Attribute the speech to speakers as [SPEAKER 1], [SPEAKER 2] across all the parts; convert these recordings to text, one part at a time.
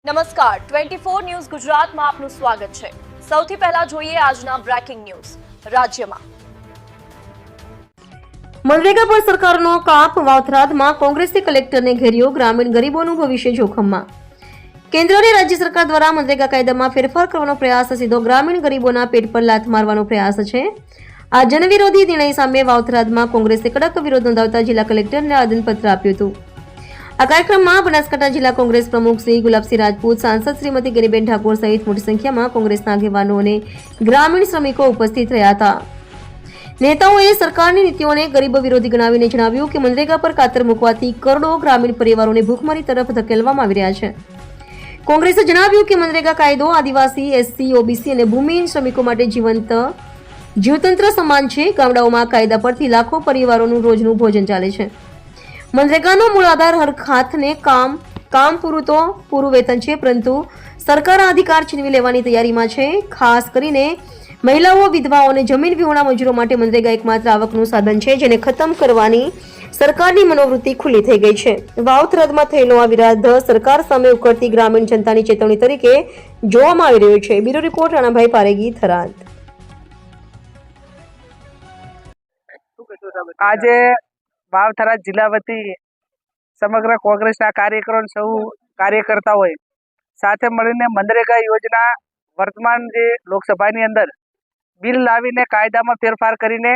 [SPEAKER 1] નમસ્કાર 24 ન્યૂઝ ગુજરાતમાં આપનું સ્વાગત છે। સૌથી પહેલા જોઈએ આજના બ્રેકિંગ ન્યૂઝ। રાજ્યમાં
[SPEAKER 2] મનરેગા પર સરકારનો કાપ, વાવથરાદમાં કોંગ્રેસે કલેક્ટરને ઘેર્યો, ગ્રામીણ ગરીબોનું ભવિષ્ય જોખમમાં। કેન્દ્ર અને રાજ્ય સરકાર દ્વારા મનરેગા કાયદામાં ફેરફાર કરવાનો પ્રયાસ સીધો ગ્રામીણ ગરીબોના પેટ પર લાત મારવાનો પ્રયાસ છે। આ જનવિરોધી નિર્ણય સામે વાવથરાદમાં કોંગ્રેસે કડક વિરોધ નોંધાવતા જિલ્લા કલેક્ટરને આવેદનપત્ર આપ્યું હતું। આ કાર્યક્રમમાં બનાસકાંઠા જિલ્લા કોંગ્રેસ પ્રમુખ શ્રી ગુલાબસિંહ રાજપૂત, સાંસદ શ્રીમતી ગેનીબેન ઠાકોર સહિત મોટી સંખ્યામાં કોંગ્રેસના આગેવાનો અને ગ્રામીણ શ્રમિકો ઉપસ્થિત રહ્યા હતા। નેતાઓએ સરકારની નીતિઓને ગરીબ વિરોધી ગણાવીને જણાવ્યું કે મનરેગા પર કાતર મૂકવાથી કરોડો ગ્રામીણ પરિવારોને ભૂખમરી તરફ ધકેલવામાં આવી રહ્યા છે। કોંગ્રેસે જણાવ્યું કે મનરેગા કાયદો આદિવાસી, એસસી, ઓબીસી અને ભૂમિહીન શ્રમિકો માટે જીવતંત્ર સમાન છે। ગામડાઓમાં કાયદા પરથી લાખો પરિવારોનું રોજનું ભોજન ચાલે છે। મનરેગાનો મૂળ આધાર હર હાથને કામ પૂરું વેતન છે, પરંતુ સરકાર આ અધિકાર છીનવી લેવાની તૈયારીમાં છે। ખાસ કરીને મહિલાઓ, વિધવાઓ અને જમીન વિહોણા મજૂરો માટે મનરેગા એકમાત્ર આવકનું સાધન છે, જેને ખતમ કરવાની સરકારની મનોવૃત્તિ ખુલ્લી થઈ ગઈ છે। વાવથરાદમાં થયેલો આ વિરાધ સરકાર સામે ઉકળતી ગ્રામીણ જનતાની ચેતવણી તરીકે જોવામાં આવી રહ્યો છે। Bureau report, Ranabhai Paregi, Tharad.
[SPEAKER 3] આજે વાવથરા જિલ્લા વતી સમગ્ર કોંગ્રેસના કાર્યકરો સૌ કાર્યકર્તાઓએ સાથે મળીને મનરેગા યોજના વર્તમાન જે લોકસભાની અંદર બિલ લાવીને કાયદામાં ફેરફાર કરીને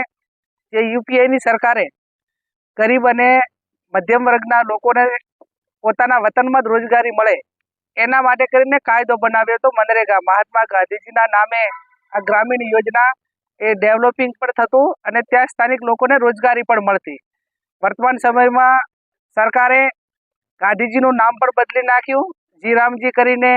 [SPEAKER 3] જે યુપીએની સરકારે ગરીબ અને મધ્યમ વર્ગના લોકોને પોતાના વતનમાં જ રોજગારી મળે એના માટે કરીને કાયદો બનાવ્યો હતો। મનરેગા મહાત્મા ગાંધીજીના નામે આ ગ્રામીણ યોજના એ ડેવલપિંગ પણ થતું અને ત્યાં સ્થાનિક લોકોને રોજગારી પણ મળતી। વર્તમાન સમયમાં સરકારે ગાંધીજીનું નામ પણ બદલી નાખ્યું, જીરામજી કરીને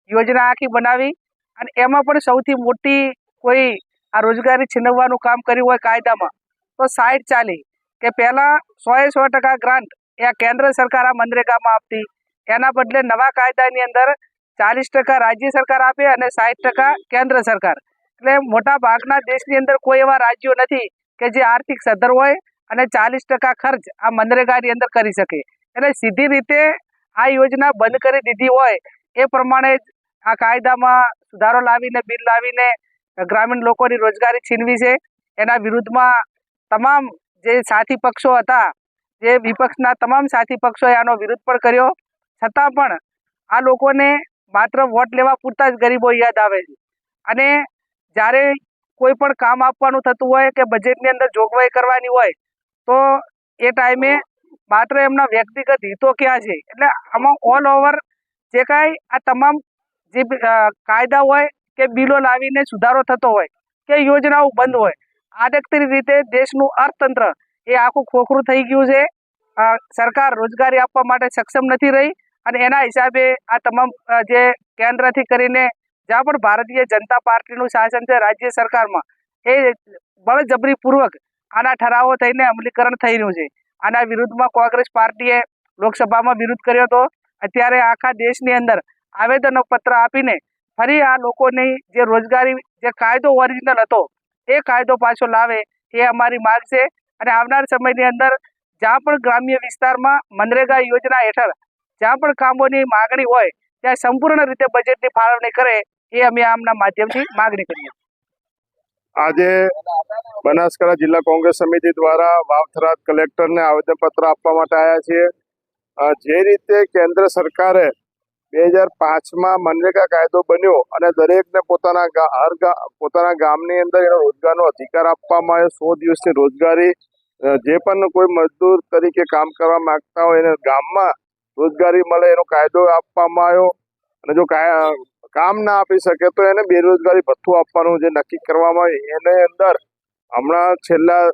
[SPEAKER 3] યોજના આખી બનાવી અને એમાં પણ સૌથી મોટી કોઈ આ રોજગારી છીનવવાનું કામ કર્યું હોય કાયદામાં તો સાઈડ ચાલી કે પહેલાં 100% ગ્રાન્ટ એ આ કેન્દ્ર સરકાર આ મનરેગામાં આપતી, એના બદલે નવા કાયદાની અંદર 40% રાજ્ય સરકાર આપે અને 60% કેન્દ્ર સરકાર। એટલે મોટા ભાગના દેશની અંદર કોઈ એવા રાજ્યો નથી કે જે આર્થિક સદ્ધર હોય અને 40% ખર્ચ આ મનરેગાની અંદર કરી શકે। એટલે સીધી રીતે આ યોજના બંધ કરી દીધી હોય એ પ્રમાણે આ કાયદામાં સુધારો લાવીને બિલ લાવીને ગ્રામીણ લોકોની રોજગારી છીનવી છે। એના વિરુદ્ધમાં તમામ જે સાથી પક્ષો હતા, જે વિપક્ષના તમામ સાથી પક્ષોએ આનો વિરોધ પણ કર્યો, છતાં પણ આ લોકોને માત્ર વોટ લેવા પૂરતા જ ગરીબો યાદ આવે છે અને જ્યારે કોઈ પણ કામ આપવાનું થતું હોય કે બજેટની અંદર જોગવાઈ કરવાની હોય તો એ ટાઈમે માત્ર એમના વ્યક્તિગત હિતો ક્યાં છે। એટલે આમાં ઓલ ઓવર જે કાંઈ આ તમામ જે કાયદા હોય કે બિલો લાવીને સુધારો થતો હોય કે યોજનાઓ બંધ હોય, આડકતરી રીતે દેશનું અર્થતંત્ર એ આખું ખોખરું થઈ ગયું છે। સરકાર રોજગારી આપવા માટે સક્ષમ નથી રહી અને એના હિસાબે આ તમામ જે કેન્દ્રથી કરીને જ્યાં પણ ભારતીય જનતા પાર્ટીનું શાસન છે રાજ્ય સરકારમાં એ બળજબરીપૂર્વક આના ઠરાવો થઈને અમલીકરણ થઈ રહ્યું છે। આના વિરુદ્ધમાં કોંગ્રેસ પાર્ટીએ લોકસભામાં વિરોધ કર્યો હતો। અત્યારે આખા દેશની અંદર આવેદનપત્ર આપીને ફરી આ લોકોની જે રોજગારી જે કાયદો ઓરિજિનલ હતો એ કાયદો પાછો લાવે એ અમારી માંગ છે અને આવનાર સમયની અંદર જ્યાં પણ ગ્રામ્ય વિસ્તારમાં મનરેગા યોજના હેઠળ જ્યાં પણ કામોની માગણી હોય ત્યાં સંપૂર્ણ રીતે બજેટની ફાળવણી કરે એ અમે આમના માધ્યમથી માગણી કરીએ।
[SPEAKER 4] આજે બનાસકાંઠા જિલ્લા કોંગ્રેસ સમિતિ દ્વારા વાવથરાદ કલેક્ટરને આવેદનપત્ર આપવા માટે આવ્યા છીએ। જે રીતે કેન્દ્ર સરકારે 2005માં મનરેગા કાયદો બન્યો અને દરેકને પોતાના ગામની અંદર એનો રોજગારનો અધિકાર આપવામાં આવ્યો। 100 દિવસની રોજગારી, જે પણ કોઈ મજદૂર તરીકે કામ કરવા માંગતા હોય એને ગામમાં રોજગારી મળે એનો કાયદો આપવામાં આવ્યો અને જો કામ ના આપી શકે તો એને બેરોજગારી ભથ્થું આપવાનું જે નક્કી કરવામાં આવે એને અંદર હમણાં છેલ્લા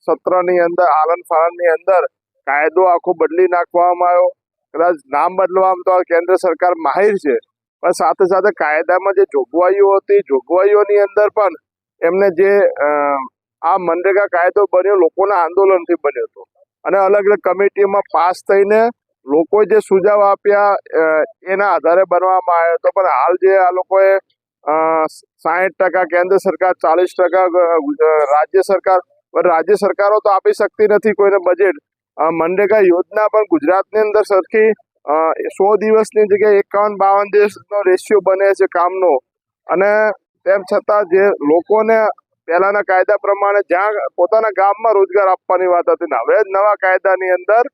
[SPEAKER 4] સત્રની અંદર આલન ફાલનની અંદર કાયદો આખો બદલી નાખવામાં આવ્યો। કદાચ નામ બદલવામાં તો કેન્દ્ર સરકાર માહિર છે, પણ સાથે સાથે કાયદામાં જે જોગવાઈઓ હતી જોગવાઈઓની અંદર પણ એમને જે આ મનરેગા કાયદો બન્યો લોકોના આંદોલનથી બન્યો હતો અને અલગ અલગ કમિટીમાં પાસ થઈને લોકોએ જે સુઝાવ આપ્યા એના આધારે બનવામાં આવ્યો હતો। પણ હાલ જે આ લોકોએ 60% કેન્દ્ર સરકાર, 40% રાજ્ય સરકારો તો આપી શકતી નથી કોઈને બજેટ। મનરેગા યોજના પણ ગુજરાતની અંદર સરખી 100 દિવસની જગ્યાએ 51-52 દિવસનો રેશિયો બને છે કામનો, અને તેમ છતાં જે લોકોને પહેલાના કાયદા પ્રમાણે જ્યાં પોતાના ગામમાં રોજગાર આપવાની વાત હતી ને હવે નવા કાયદાની અંદર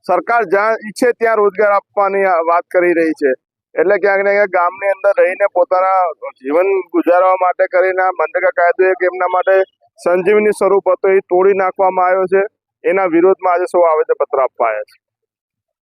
[SPEAKER 4] સરકાર જ્યાં ઈચ્છે ત્યાં રોજગાર આપવાની વાત કરી રહી છે. એટલે ક્યાંક ને ક્યાંક ગામની અંદર રહીને પોતાના જીવન ગુજારવા માટે કરીને મનરેગા કાયદો એક એમના માટે સંજીવની સ્વરૂપ હતો એ તોડી નાખવામાં આવ્યો છે. એના વિરોધમાં આજે સૌ આવેદનપત્ર આપવા આવ્યા છે.